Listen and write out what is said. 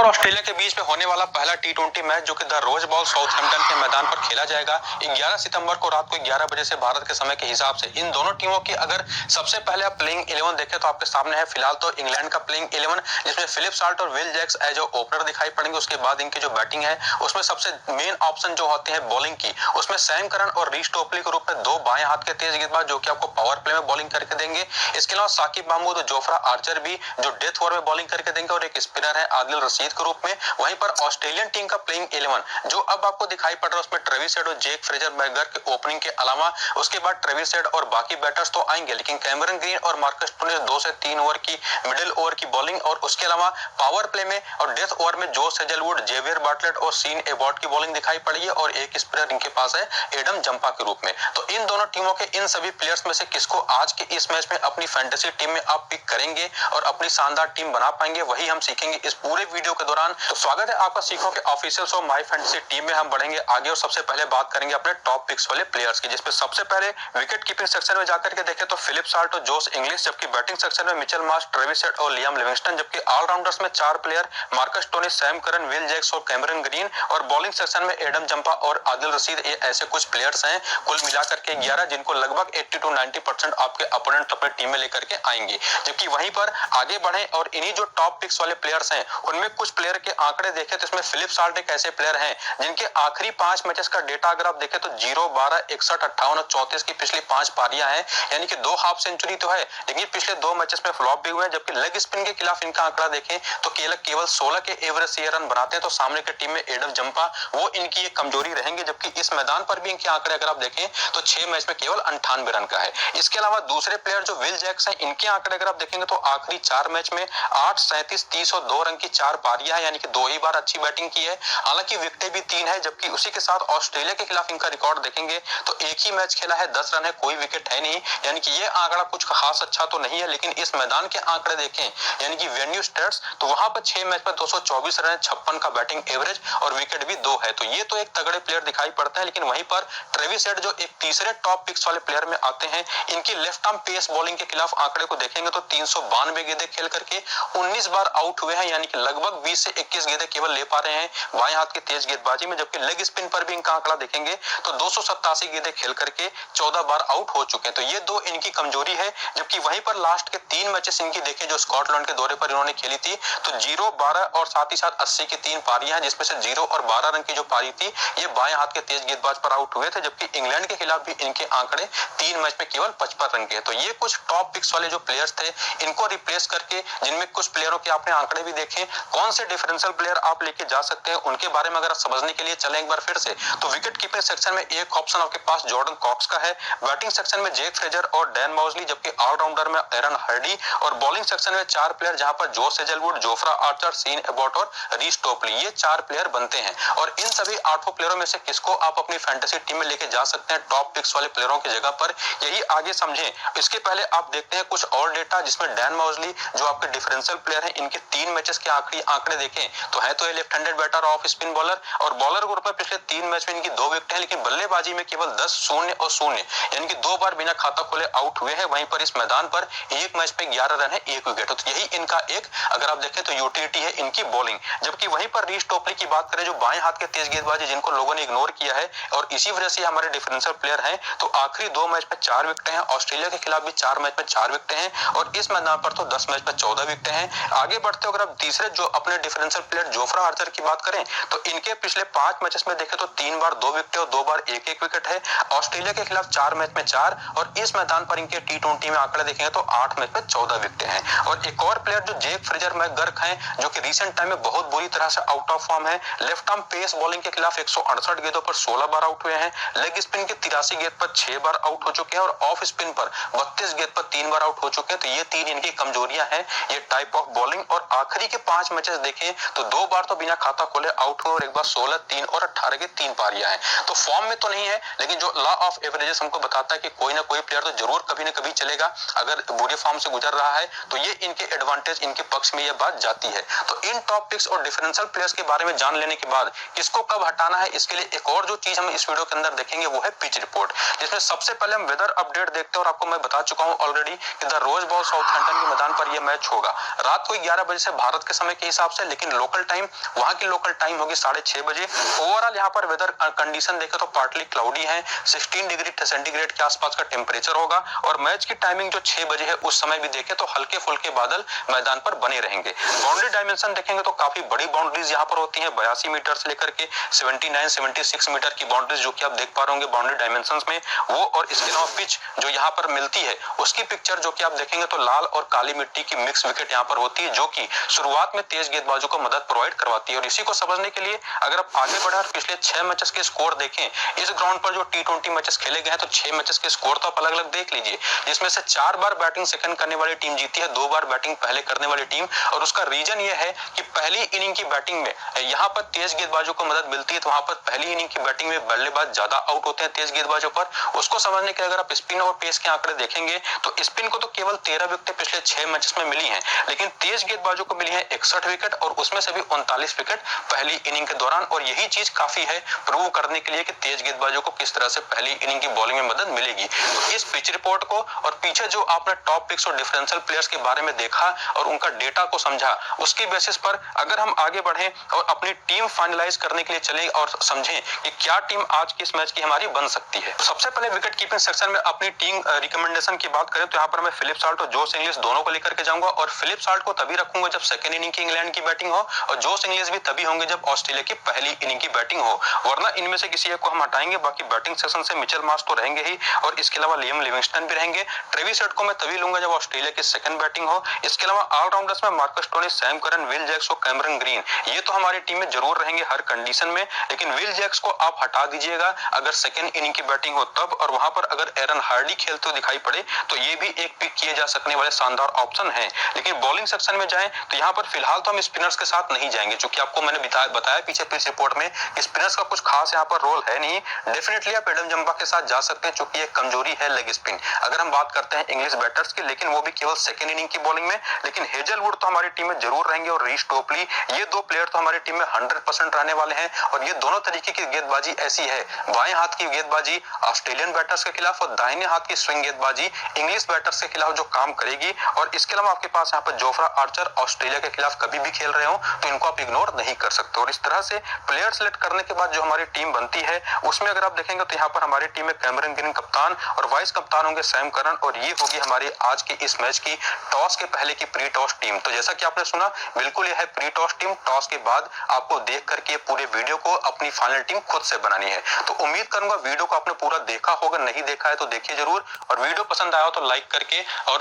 और ऑस्ट्रेलिया के बीच में होने वाला पहला टी20 मैच जो कि द रोज बॉल साउथहैम्पटन के मैदान पर खेला जाएगा 11 सितंबर को रात को 11 बजे से भारत के समय के हिसाब से। इन दोनों टीमों की अगर सबसे पहले आप प्लेइंग 11 देखें तो आपके सामने है फिलहाल तो इंग्लैंड का प्लेइंग 11 जिसमें फिलिप साल्ट और विल जैक्स एज ओपनर दिखाई पड़ेंगे। उसके बाद इनकी जो बैटिंग है उसमें सबसे मेन ऑप्शन जो होते हैं बॉलिंग की, उसमें सैम करन और रीस टोपली के रूप में दो बाएं हाथ के तेज गेंदबाज जो कि आपको पावर प्ले में बॉलिंग करके देंगे। इसके अलावा साकिब महमूद और जोफ्रा आर्चर भी जो डेथ ओवर में बॉलिंग करके देंगे और एक स्पिनर है आदिल रशीद के रूप में। वहीं पर ऑस्ट्रेलियन टीम का प्लेइंग 11 जो अब आपको दिखाई पड़ रहा है उसमें ट्रेविस हेड और जेक फ्रेजर मैगर के ओपनिंग के अलावा उसके बाद ट्रेविस हेड और बाकी बैटर्स तो आएंगे, लेकिन कैमरन ग्रीन और मार्कस स्टोनिस 2 से 3 ओवर की मिडिल ओवर की बॉलिंग और उसके अलावा पावर प्ले में और डेथ ओवर में जोश हेजलवुड, जेवियर बार्टलेट और सीन एबॉट की बॉलिंग दिखाई पड़ी है और एक स्पिनर इनके पास है एडम जंपा के रूप में। तो इन दोनों टीमों के इन सभी प्लेयर्स में से किसको आज के इस मैच में अपनी फैंटेसी टीम में आप पिक करेंगे और अपनी शानदार टीम बना पाएंगे, वही हम सीखेंगे इस पूरे वीडियो के दौरान। तो स्वागत है आपका सीखो के official show my fantasy team में। हम बढ़ेंगे आगे और सबसे पहले बात करेंगे अपने टॉप पिक्स वाले प्लेयर्स की, जिसमें सबसे पहले विकेट कीपिंग सेक्शन में जाकर के देखें तो फिलिप साल्ट और जोश इंग्लिश, जबकि बैटिंग सेक्शन में मिचेल मार्श, ट्रेविस हेड और लियाम लिविंगस्टन, जबकि ऑलराउंडर्स में 4 player Marcus Stoinis, Sam Curran, Will Jacks और कैमरन ग्रीन और बॉलिंग सेक्शन में एडम जंपा और आदिल रशीद। ये ऐसे कुछ प्लेयर्स हैं कुल मिलाकर के 11 जिनको लगभग 80 to 90% आपके अपोनेंट अपने टीम में लेकर के आएंगे। जबकि वहीं पर आगे बढ़े और इन्हीं जो टॉप पिक्स वाले प्लेयर्स हैं उनमें कुछ प्लेयर के आंकड़े देखें तो इसमें फिलिप साल्ट एक ऐसे प्लेयर हैं जिनके आखिरी 5 मैचेस का डेटा अगर आप देखें तो 0, 12, 61, 58 और 34 की पिछली 5 पारियां हैं, यानी कि 2 हाफ सेंचुरी तो है, लेकिन पिछले 2 मैचेस में फ्लॉप भी हुए हैं। जबकि लेग स्पिन के खिलाफ इनका आंकड़ा देखें तो केवल 16 के एवरेज से रन बनाते हैं, तो सामने की टीम में एडम जंपा वो इनकी एक कमजोरी रहेंगे। जबकि इस मैदान पर भी इनके आंकड़े अगर आप देखें तो 6 मैच में केवल 98 रन का है। इसके अलावा दूसरे प्लेयर जो विल जैक्स हैं इनके आंकड़े अगर आप देखेंगे तो आखिरी 4 मैच में 8, 37, 30 और 2 रन की 4 पारियां है, यानी कि 2 ही बार अच्छी बैटिंग की है। हालांकि विकेटें भी 3 है, जबकि उसी के साथ ऑस्ट्रेलिया के खिलाफ इनका रिकॉर्ड देखेंगे तो एक ही मैच खेला है, 10 रन है, कोई विकेट है नहीं, यानी कि ये आंकड़ा कुछ खास अच्छा तो नहीं है। लेकिन इस मैदान के आंकड़े देखें यानी कि वेन्यू स्टैट्स तो वहां पर 6 मैच में 224 रन, 56 का बैटिंग एवरेज और विकेट भी 2 है, तो ये तो एक तगड़े प्लेयर दिखाई पड़ते हैं। लेकिन वहीं पर ट्रेविस हेड जो एक तीसरे टॉप पिक्स वाले प्लेयर में आते हैं, इनकी लेफ्ट आर्म पेस बॉलिंग के खिलाफ आंकड़े को देखेंगे तो 392 गेंदें खेल करके 19 बार आउट हुए हैं, यानी कि लगभग 20 से 21 गेंदें केवल ले पा रहे हैं बाएं हाथ की तेज गेंदबाजी में। जबकि लेग स्पिन पर भी इनका आंकड़ा देखेंगे तो 287 गेंदें खेल करके 14 बार आउट हो चुके हैं, तो ये 2 इनकी कमजोरी है। जबकि वहीं पर लास्ट के 3 मैचेस इनकी देखें जो स्कॉटलैंड के दौरे पर इन्होंने खेली थी तो 0, 12 और साथ ही साथ 80 की 3 पारियां हैं, जिसमें से 0 और 12 रन की जो पारी थी ये बाएं हाथ के तेज गेंदबाज पर आउट हुए थे। जबकि इंग्लैंड के खिलाफ भी इनके आंकड़े 3 मैच में केवल 55 रन के। तो ये कुछ टॉप पिक्स वाले जो प्लेयर्स थे इनको रिप्लेस करके जिनमें कुछ प्लेयरों के आपने आंकड़े भी देखे, कौन से डिफरेंशियल प्लेयर आप लेके जा सकते हैं उनके बारे में अगर आप समझने के लिए चलें एक बार फिर से, तो विकेट कीपिंग सेक्शन में एक ऑप्शन आपके पास जॉर्डन कॉक्स का है, बैटिंग सेक्शन में जेक फ्रेजर और डैन मॉजली, जबकि ऑलराउंडर में एरन हार्डी और बॉलिंग सेक्शन में 4 प्लेयर जहां पर Josh Hazlewood, Jofra Archer, Sean Abbott और रीस टोपली, ये 4 प्लेयर बनते हैं। और इन सभी 8 प्लेयरों में से किसको आप अपनी फैंटेसी टीम में लेके जा सकते हैं टॉप पिक्स वाले प्लेयरों की जगह पर, यही आगे समझें। इसके पहले आप देखते हैं कुछ और डेटा, जिसमें डैन मॉजली जो आपके डिफरेंशियल प्लेयर हैं इनके 3 मैचेस के आखिरी आंकड़े देखें तो है तो ये left handed batter off spin bowler और बॉलर ग्रुप में पिछले 3 मैच में इनकी 2 विकेट है, लेकिन बल्लेबाजी में केवल 10, 0 और 0, यानी कि 2 बार बिना खाता खोले आउट हुए हैं। वहीं पर इस मैदान पर एक मैच पे 11 रन है, 1 विकेट, तो यही इनका एक अगर आप देखें तो यूटिलिटी है इनकी बॉलिंग। जबकि वहीं पर रीस टोपली की बात करें जो बाएं हाथ के तेज गेंदबाजी जिनको लोगों ने इग्नोर किया है और इसी वजह से हमारे डिफरेंशियल प्लेयर हैं, तो आखिरी 2 मैच में 4 विकेट हैं, ऑस्ट्रेलिया के खिलाफ भी 4 मैच में 4 विकेट हैं और इस मैदान पर तो 10 मैच में 14 विकेट हैं। आगे बढ़ते अगर आप तीसरे जो अपने डिफरेंशियल प्लेयर जोफ्रा आर्चर की बात करें तो इनके पिछले 5 मैचेस में देखें तो 3 बार 2 विकेट और 2 बार 1-1 विकेट है, ऑस्ट्रेलिया के खिलाफ 4 मैच में 4 और इस मैदान पर इनके टी20 में आंकड़े देखेंगे तो 8 मैच में 14 विकेट हैं। और एक और प्लेयर जो जेक फ्रेजर मैकगर्क हैं जो कि रिसेंट टाइम में बहुत बुरी तरह से आउट ऑफ फॉर्म है, लेफ्ट आर्म पेस बॉलिंग के खिलाफ 168 गेंदों पर 16 बार आउट हुए हैं, लेग स्पिन के 83 गेंद पर 6 बार आउट हो चुके हैं और ऑफ स्पिन पर 32 गेंद पर 3 बार आउट हो चुके हैं, तो ये 3 इनकी कमजोरियां हैं, ये टाइप ऑफ बॉलिंग। और आखिरी के 5 मैचेस देखें तो 2 बार तो बिना खाता खोले आउट हुए और एक बार 16, 3 और 18 के 3 पारियां हैं, तो फॉर्म में तो नहीं है, लेकिन जो लॉ ऑफ एवरेजेस हमको बताता है कि कोई ना कोई प्लेयर तो जरूर कभी ना कभी चलेगा अगर बुरे फॉर्म से गुजर रहा है, तो ये इनके एडवांटेज इनके पक्ष में ये बात जाती है। तो इन टॉप पिक्स और डिफरेंशियल प्लेयर्स के बारे में जान लेने के बाद किसको कब हटाना है, इसके लिए एक और जो चीज हम इस वीडियो के अंदर देखेंगे वो है पिच रिपोर्ट, जिसमें सबसे पहले हम वेदर अपडेट देखते हैं। और आपको मैं बता चुका हूं ऑलरेडी कि द रोज बॉल साउथहैम्पटन के मैदान पर यह मैच होगा रात को 11 बजे से भारत के समय के हिसाब से, लेकिन लोकल टाइम वहां की लोकल टाइम होगी 6:30 बजे। ओवरऑल यहाँ पर वेदर कंडीशन देखें तो पार्टली क्लाउडी है, 16 डिग्री सेंटीग्रेड के आसपास का टेम्परेचर होगा और मैच की टाइमिंग जो 6 बजे है उस समय भी देखें तो हल्के फुल्के बादल मैदान पर बने रहेंगे। बाउंड्री डायमेंशन देखेंगे तो काफी बड़ी बाउंड्रीज यहाँ पर होती है, 82 मीटर से लेकर के 76 मीटर की बाउंड्रीज जो कि आप देख पा रहे होंगे बाउंड्री डायमेंशन में वो। और इसके अलावा पिच जो यहाँ पर मिलती है उसकी पिक्चर जो कि आप देखेंगे तो लाल और काली मिट्टी की मिक्स विकेट यहाँ पर होती है, जो कि शुरुआत में तेज गेंदबाजों को मदद प्रोवाइड करवाती है। और इसी को समझने के लिए अगर आप आगे बढ़े और पिछले 6 मैचेस के स्कोर देखें, इस ग्राउंड पर जो T20 मैचेस खेले गए हैं तो 6 मैचेस के स्कोर तो आप अलग अलग देख लीजिए, जिसमें से 4 बार बैटिंग सेकंड करने वाली टीम जीती है, 2 बार बैटिंग पहले करने वाली टीम। और उसका रीजन ये है कि पहली इनिंग की बैटिंग में यहाँ पर तेज गेंदबाजों को मदद मिलती है, तो वहां पर पहली इनिंग की बैटिंग में बल्लेबाज ज्यादा आउट होते हैं तेज गेंदबाजों पर। उसको समझने के अगर आप स्पिन और पेस के आंकड़े देखेंगे तो स्पिन को तो केवल 13 विकेट पिछले 6 मैचेस में मिली हैं, लेकिन तेज गेंदबाजों को मिली है 61 विकेट और उसमें से भी 39 विकेट पहली इनिंग के दौरान। और यही चीज काफी है प्रूव करने के लिए कि तेज गेंदबाजों को किस तरह से पहली इनिंग की बॉलिंग में मदद मिलेगी। तो इस पिच रिपोर्ट को और पीछे जो आपने टॉप पिक्स और डिफरेंशियल प्लेयर्स के बारे में देखा और उनका डेटा को समझा, उसकी बेसिस पर अगर हम आगे बढ़े और अपनी टीम फाइनलाइज करने के लिए चले और समझें कि क्या टीम आज के इस मैच की हमारी बन सकती है। सबसे पहले विकेट कीपिंग सेक्शन में अपनी टीम रिकमेंडेशन की बात करें तो यहाँ पर मैं फिलिप साल्ट और जोश इंग्लिश दोनों को लेकर के जाऊंगा। और फिलिप साल्ट को तभी रखूंगा जब सेकंड इनिंग की इंग्लैंड की बैटिंग हो, और जोश इंग्लिश भी तभी होंगे जब ऑस्ट्रेलिया की पहली इनिंग की बैटिंग हो, वरना इनमें से किसी एक को हम हटाएंगे। बाकी बैटिंग सेक्शन से मिचेल मार्श तो रहेंगे ही और इसके अलावा लियम लिविंगस्टन भी रहेंगे। ट्रेविस हेड को मैं तभी लूंगा जब ऑस्ट्रेलिया की सेकंड बैटिंग हो। इसके अलावा ऑलराउंडर्स में Marcus stony, Sam Curran, Will Jacks और कैमरन ग्रीन, ये तो हमारी टीम में जरूर रहेंगे हर कंडीशन में, लेकिन विल जैक्स को आप हटा दीजिएगा अगर सेकंड इनिंग की बैटिंग हो तब। और वहां पर अगर एरन हार्डी खेलते हुए दिखाई पड़े तो ये भी एक पिक किए जा सकने वाले शानदार ऑप्शन है। लेकिन बॉलिंग सेक्शन में जाएं तो यहाँ पर फिलहाल तो हम स्पिनर्स के साथ नहीं जाएंगे, क्योंकि आपको मैंने बताया पीछे पिच रिपोर्ट में स्पिनर्स का कुछ खास यहाँ पर रोल है नहीं। डेफिनेटली आप एडम जंबा के साथ जा सकते हैं, क्योंकि एक कमजोरी है लेग स्पिन। अगर हम बात करते हैं इंग्लिश बैटर्स की, लेकिन वो भी केवल सेकंड इनिंग की बॉलिंग में। लेकिन हेजलवुड तो हमारी टीम में जरूर रहेंगे और रीस टोपली, ये दो प्लेयर तो हमारी टीम में 100% रहने वाले हैं। और ये दोनों तरीके की गेंदबाजी ऐसी है, बाएं हाथ की गेंदबाजी ऑस्ट्रेलियन बैटर्स के खिलाफ और दाहिने हाथ की स्विंग गेंदबाजी इंग्लिश बैटर्स के खिलाफ जो काम करेगी। और इसके अलावा आपके पास यहाँ पर जोफ्रा आर्चर ऑस्ट्रेलिया के खिलाफ कभी भी खेल रहे हो तो इनको आप इग्नोर नहीं कर सकते। और इस तरह से प्लेयर सेलेक्ट करने के बाद जो हमारी टीम बनती है उसमें अगर आप देखेंगे तो यहाँ पर हमारी टीम में कैमरन ग्रीन कप्तान और वाइस कप्तान होंगे सैम करन। और ये होगी हमारी आज के इस मैच की टॉस के पहले की प्री टॉस टीम। तो जैसा कि आपने सुना, बिल्कुल यह है प्री टॉस टीम। टॉस के बाद आपको देख करके पूरे वीडियो को अपनी फाइनल टीम खुद से बनानी है। तो उम्मीद करूंगा वीडियो को आपने पूरा देखा होगा, नहीं देखा है तो देखिए जरूर, और वीडियो पसंद आया हो तो लाइक करके और